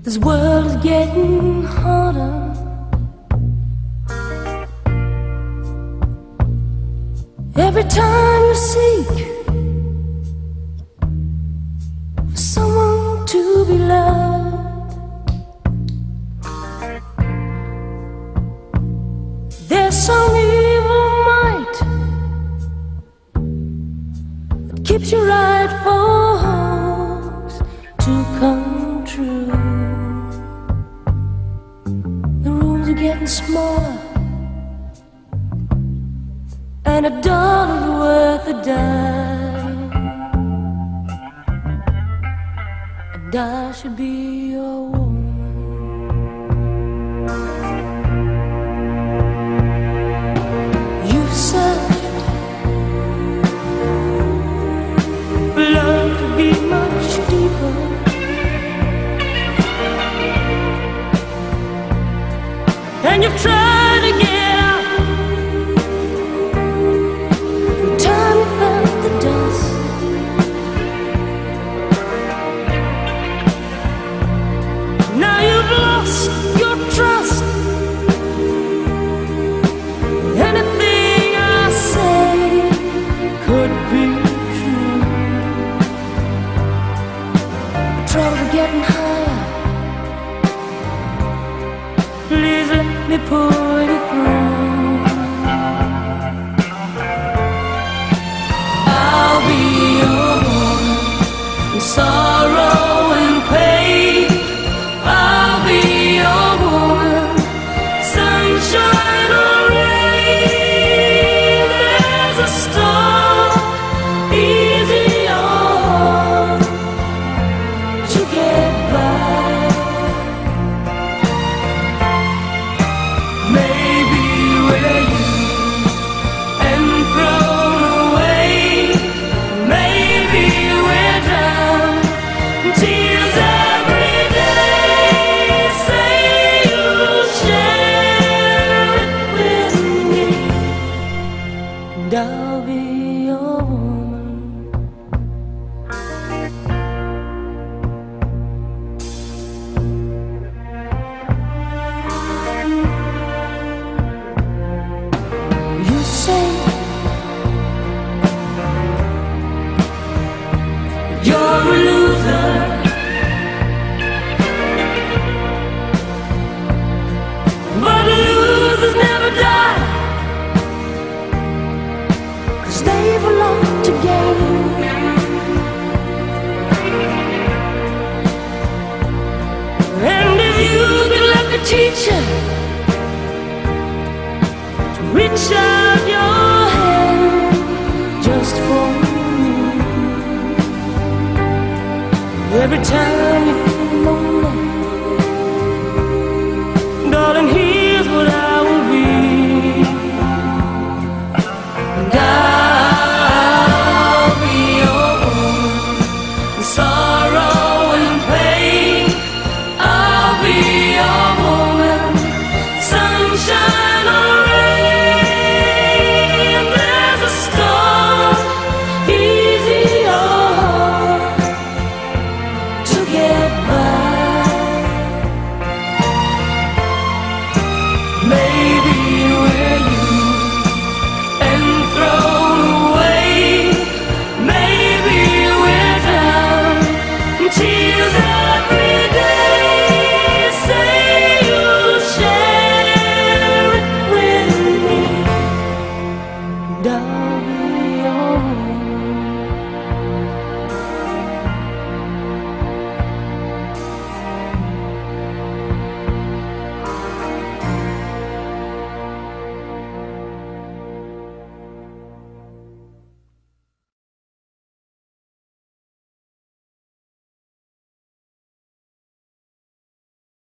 This world is getting harder. Every time you seek for someone to be loved, there's some evil might that keeps your rightful hopes to come true. The rooms are getting smaller, and $1 worth a dime. A dime should be your woman. You've searched for love to be much deeper, and you've tried to get your trust. Anything I say could be true. The troubles are getting higher. Please let me pull you through. I'll be your woman in sorrow and pain. I'll be your woman, sunshine or rain. There's a storm, easy on to get by. Maybe we're used and thrown away. Maybe we're drowned in tears every day. Say you'll share it with me, and I'll be your woman. You say you're a loser, but losers never die, 'cause they've a lot to gain. And if you could let me teach you to reach out your hand just for me, every time you feel lonely, darling, here's what I will be. And I'll be your woman.